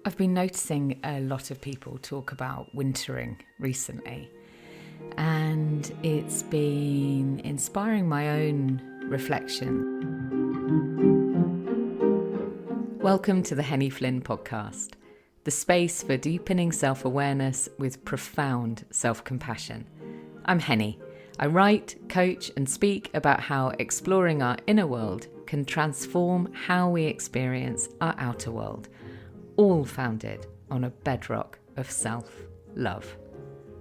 I've been noticing a lot of people talk about wintering recently, and it's been inspiring my own reflection. Welcome to the Henny Flynn podcast, the space for deepening self-awareness with profound self-compassion. I'm Henny. I write, coach, and speak about how exploring our inner world can transform how we experience our outer world, all founded on a bedrock of self-love.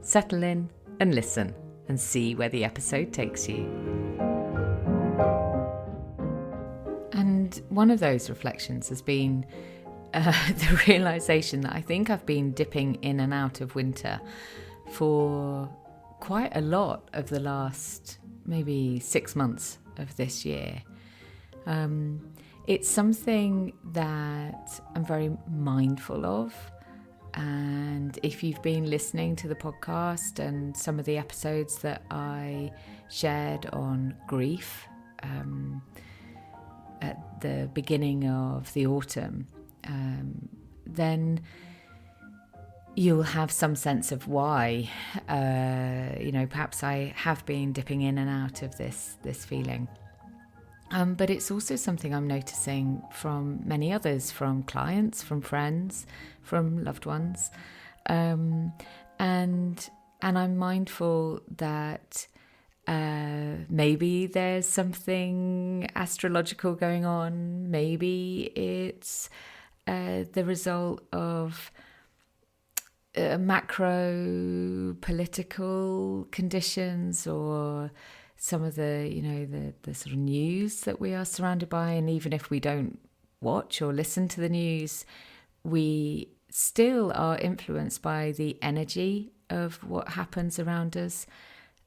Settle in and listen and see where the episode takes you. And one of those reflections has been the realisation that I think I've been dipping in and out of winter for quite a lot of the last maybe 6 months of this year. It's something that I'm very mindful of, and if you've been listening to the podcast and some of the episodes that I shared on grief at the beginning of the autumn, then you'll have some sense of why, perhaps I have been dipping in and out of this feeling. But it's also something I'm noticing from many others, from clients, from friends, from loved ones. And I'm mindful that maybe there's something astrological going on. Maybe it's the result of macro political conditions, or some of the sort of news that we are surrounded by. And even if we don't watch or listen to the news, we still are influenced by the energy of what happens around us.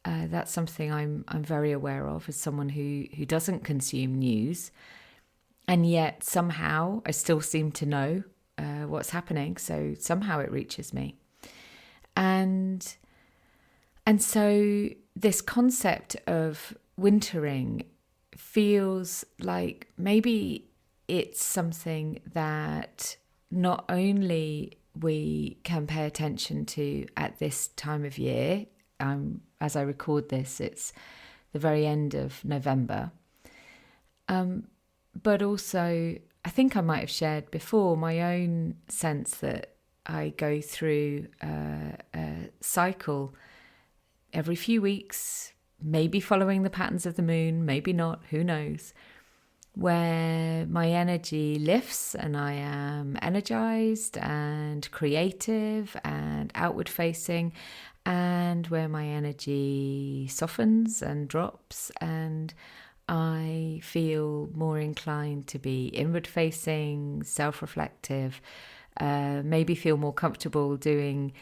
That's something I'm very aware of as someone who doesn't consume news, and yet somehow I still seem to know what's happening. So somehow it reaches me, and so this concept of wintering feels like maybe it's something that not only we can pay attention to at this time of year. As I record this, it's the very end of November. But also, I think I might have shared before my own sense that I go through a cycle every few weeks, maybe following the patterns of the moon, maybe not, who knows, where my energy lifts and I am energized and creative and outward facing, and where my energy softens and drops and I feel more inclined to be inward facing, self-reflective, maybe feel more comfortable doing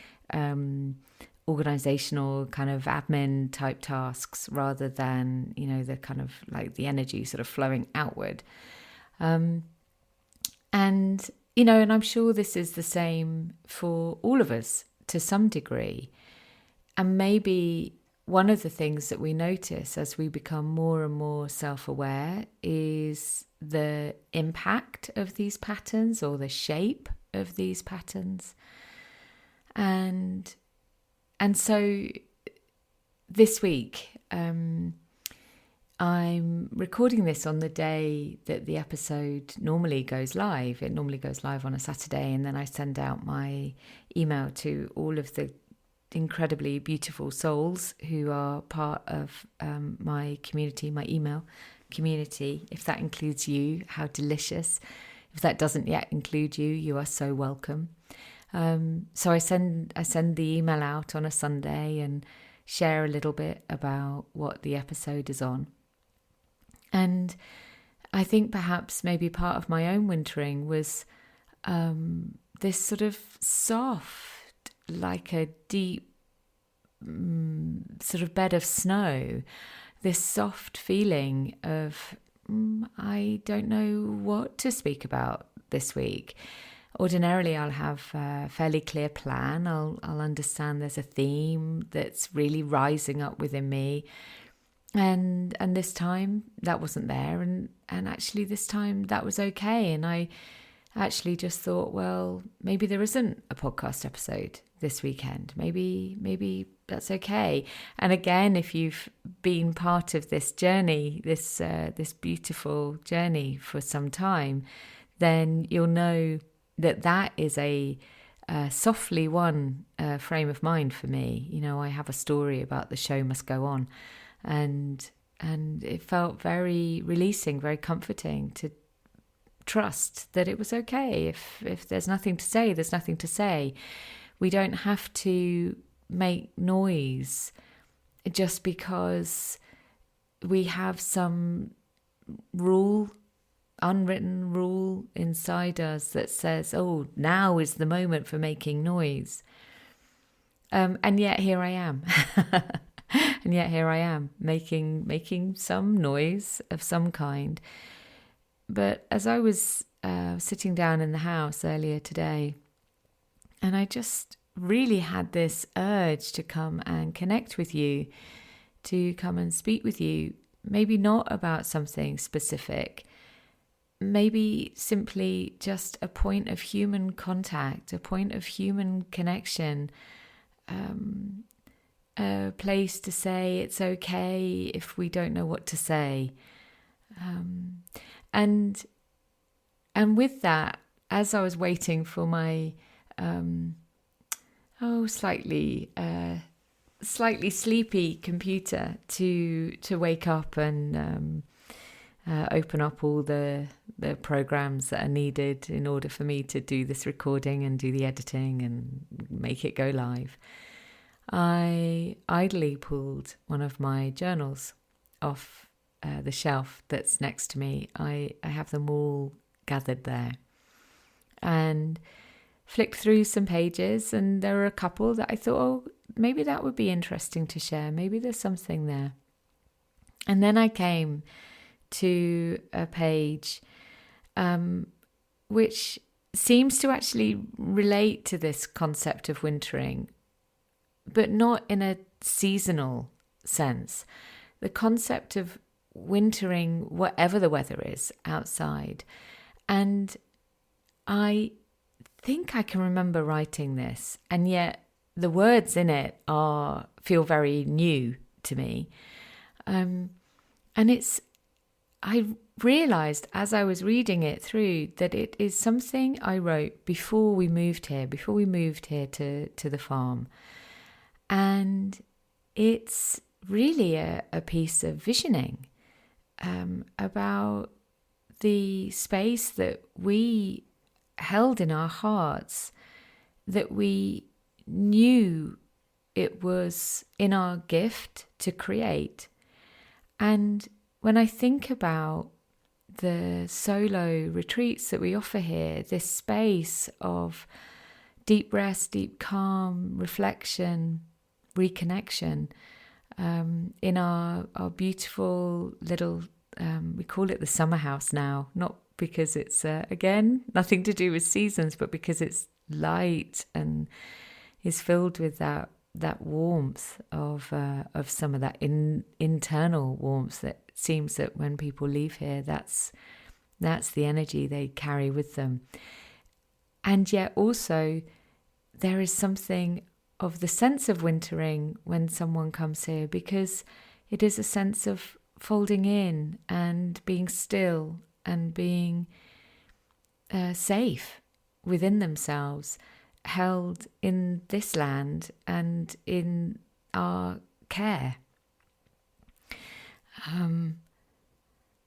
organizational kind of admin type tasks rather than, the kind of like the energy sort of flowing outward. And I'm sure this is the same for all of us to some degree. And maybe one of the things that we notice as we become more and more self-aware is the impact of these patterns or the shape of these patterns. And so this week, I'm recording this on the day that the episode normally goes live. It normally goes live on a Saturday, and then I send out my email to all of the incredibly beautiful souls who are part of my community, my email community. If that includes you, how delicious. If that doesn't yet include you, you are so welcome. So I send the email out on a Sunday and share a little bit about what the episode is on. And I think perhaps maybe part of my own wintering was this sort of soft, like a deep sort of bed of snow, this soft feeling of I don't know what to speak about this week. Ordinarily, I'll have a fairly clear plan. I'll understand there's a theme that's really rising up within me. And this time that wasn't there. And actually this time that was okay. And I actually just thought, well, maybe there isn't a podcast episode this weekend. Maybe that's okay. And again, if you've been part of this journey, this beautiful journey for some time, then you'll know that is a softly won frame of mind for me. You know, I have a story about the show must go on, and it felt very releasing, very comforting to trust that it was okay. If there's nothing to say, there's nothing to say. We don't have to make noise just because we have some unwritten rule inside us that says, oh, now is the moment for making noise. And yet here I am. And yet here I am making some noise of some kind. But as I was sitting down in the house earlier today, and I just really had this urge to come and connect with you, to come and speak with you, maybe not about something specific, maybe simply just a point of human contact, a point of human connection, a place to say it's okay if we don't know what to say. And with that, as I was waiting for my slightly sleepy computer to wake up and open up all the programs that are needed in order for me to do this recording and do the editing and make it go live, I idly pulled one of my journals off the shelf that's next to me. I have them all gathered there and flicked through some pages, and there were a couple that I thought, oh, maybe that would be interesting to share. Maybe there's something there. And then I came to a page which seems to actually relate to this concept of wintering, but not in a seasonal sense. The concept of wintering, whatever the weather is outside. And I think I can remember writing this, and yet the words in it feel very new to me. And I realised as I was reading it through that it is something I wrote before we moved here to the farm. And it's really a piece of visioning about the space that we held in our hearts, that we knew it was in our gift to create. And when I think about the solo retreats that we offer here, this space of deep rest, deep calm, reflection, reconnection, in our beautiful little, we call it the summer house now, not because it's, again, nothing to do with seasons, but because it's light and is filled with that warmth of some of that internal warmth that seems that when people leave here, that's the energy they carry with them. And yet also there is something of the sense of wintering when someone comes here, because it is a sense of folding in and being still and being safe within themselves, held in this land and in our care.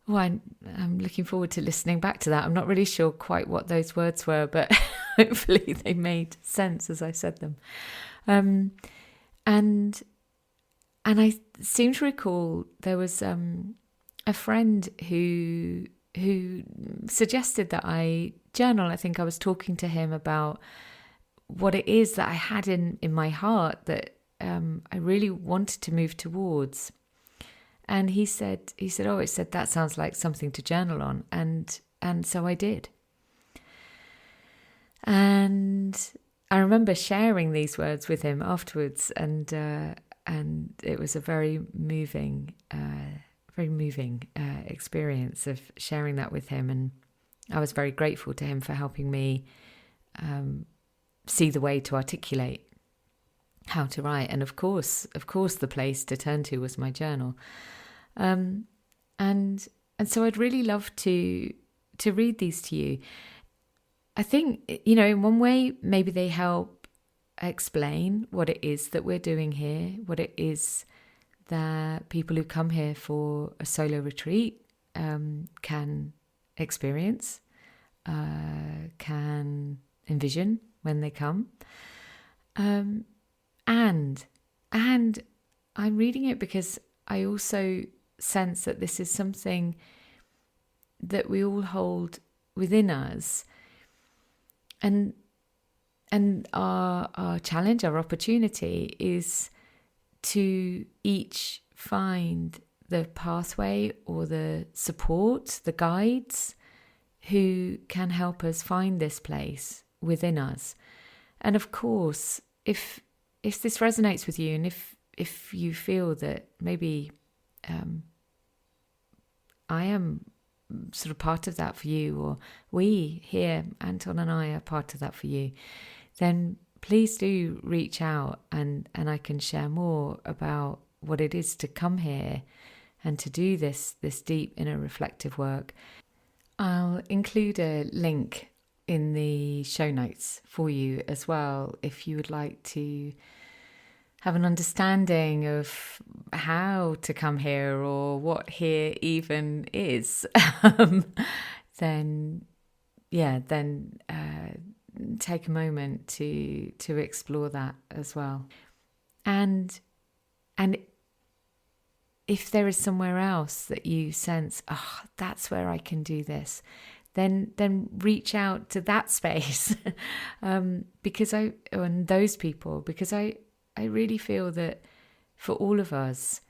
Well, I'm looking forward to listening back to that. I'm not really sure quite what those words were, but hopefully they made sense as I said them. And I seem to recall there was a friend who suggested that I journal. I think I was talking to him about what it is that I had in my heart that I really wanted to move towards. And he said, that sounds like something to journal on. And so I did. And I remember sharing these words with him afterwards, and it was a very moving experience of sharing that with him. I was very grateful to him for helping me see the way to articulate how to write. And of course, the place to turn to was my journal. And so I'd really love to read these to you. I think, in one way, maybe they help explain what it is that we're doing here, what it is that people who come here for a solo retreat can experience, can envision when they come. And I'm reading it because I also sense that this is something that we all hold within us. And our challenge, our opportunity is to each find the pathway or the support, the guides who can help us find this place within us. And of course, if this resonates with you, and if you feel that maybe I am sort of part of that for you, or we here, Anton and I, are part of that for you, then please do reach out and I can share more about what it is to come here and to do this deep inner reflective work. I'll include a link in the show notes for you as well if you would like to have an understanding of how to come here or what here even is. then take a moment to explore that as well. And if there is somewhere else that you sense, that's where I can do this, then reach out to that space. because I really feel that for all of us,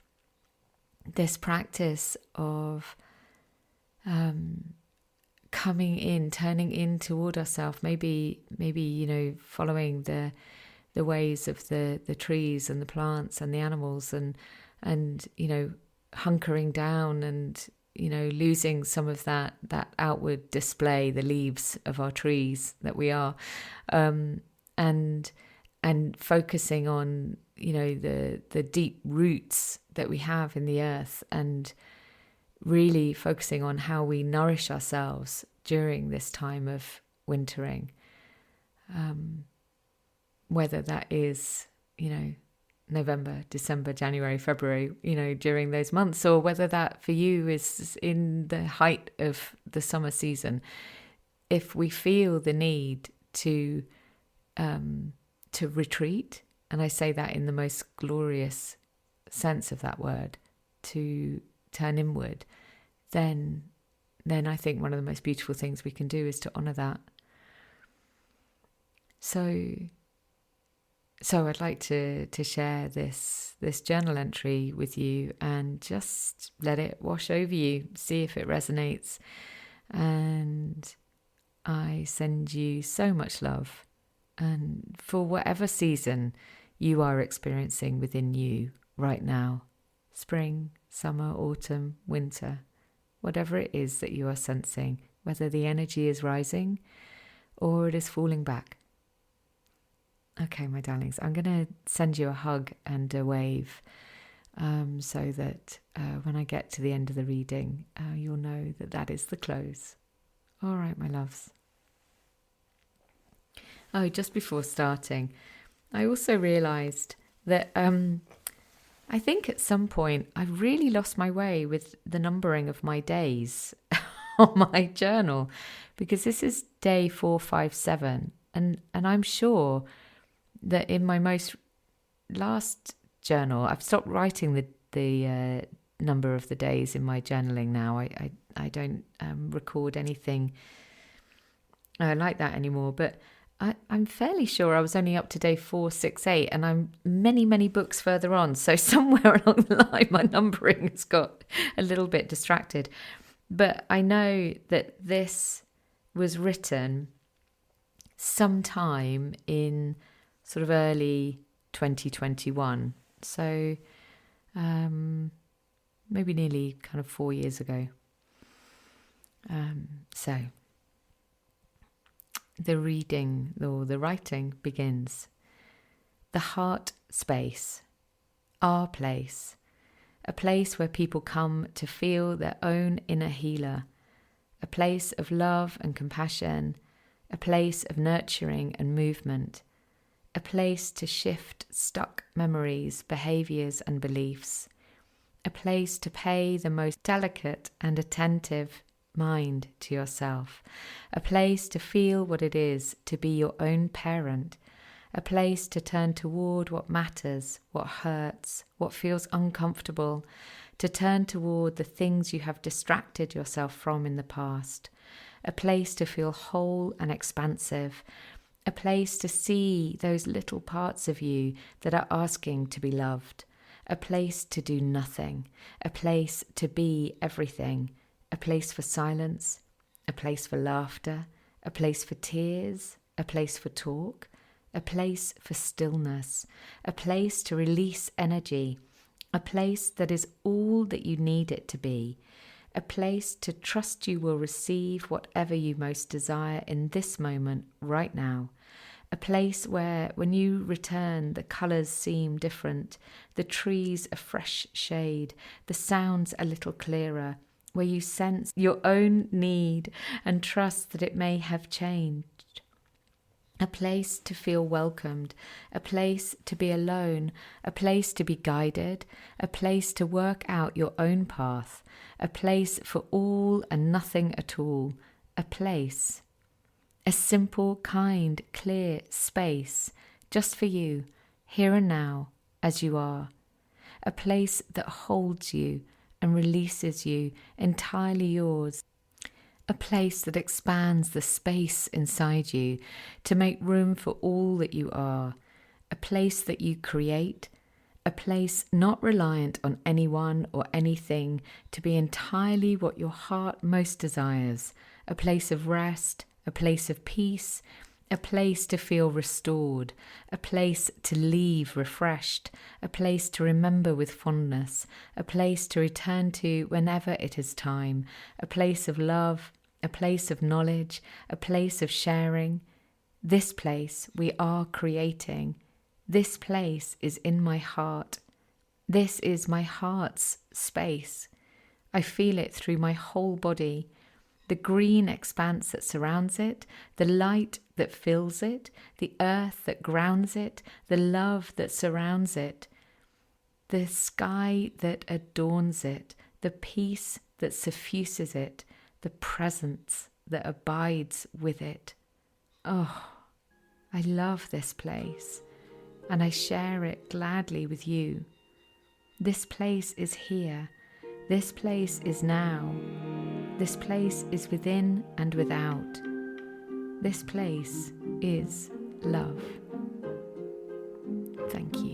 this practice of coming in, turning in toward ourselves, maybe following the ways of the trees and the plants and the animals, and hunkering down and losing some of that outward display, the leaves of our trees that we are, and focusing on the deep roots that we have in the earth, and really focusing on how we nourish ourselves during this time of wintering, whether that is November, December, January, February, during those months, or whether that for you is in the height of the summer season. If we feel the need to retreat, and I say that in the most glorious sense of that word, to turn inward, then I think one of the most beautiful things we can do is to honor that. So I'd like to share this journal entry with you and just let it wash over you, see if it resonates. And I send you so much love, and for whatever season you are experiencing within you right now, spring, summer, autumn, winter, whatever it is that you are sensing, whether the energy is rising or it is falling back. Okay, my darlings, I'm going to send you a hug and a wave, so that when I get to the end of the reading, you'll know that is the close. All right, my loves. Oh, just before starting, I also realised that I think at some point I really lost my way with the numbering of my days on my journal, because this is day 457, and I'm sure that in my most last journal, I've stopped writing the number of the days in my journaling now. I don't record anything like that anymore, but I'm fairly sure I was only up to day 468, and I'm many, many books further on. So somewhere along the line, my numbering has got a little bit distracted. But I know that this was written sometime in sort of early 2021. So maybe nearly kind of 4 years ago. So the reading or the writing begins. The heart space, our place, a place where people come to feel their own inner healer, a place of love and compassion, a place of nurturing and movement, a place to shift stuck memories, behaviours and beliefs, a place to pay the most delicate and attentive mind to yourself, a place to feel what it is to be your own parent, a place to turn toward what matters, what hurts, what feels uncomfortable, to turn toward the things you have distracted yourself from in the past, a place to feel whole and expansive, a place to see those little parts of you that are asking to be loved, a place to do nothing, a place to be everything, a place for silence, a place for laughter, a place for tears, a place for talk, a place for stillness, a place to release energy, a place that is all that you need it to be, a place to trust you will receive whatever you most desire in this moment right now, a place where when you return the colours seem different, the trees a fresh shade, the sounds a little clearer, where you sense your own need and trust that it may have changed. A place to feel welcomed, a place to be alone, a place to be guided, a place to work out your own path, a place for all and nothing at all, a place. A simple, kind, clear space, just for you, here and now, as you are. A place that holds you and releases you, entirely yours. A place that expands the space inside you to make room for all that you are. A place that you create. A place not reliant on anyone or anything to be entirely what your heart most desires. A place of rest. A place of peace, a place to feel restored, a place to leave refreshed, a place to remember with fondness, a place to return to whenever it is time, a place of love, a place of knowledge, a place of sharing. This place we are creating. This place is in my heart. This is my heart's space. I feel it through my whole body. The green expanse that surrounds it, the light that fills it, the earth that grounds it, the love that surrounds it, the sky that adorns it, the peace that suffuses it, the presence that abides with it. Oh, I love this place, and I share it gladly with you. This place is here. This place is now. This place is within and without. This place is love. Thank you.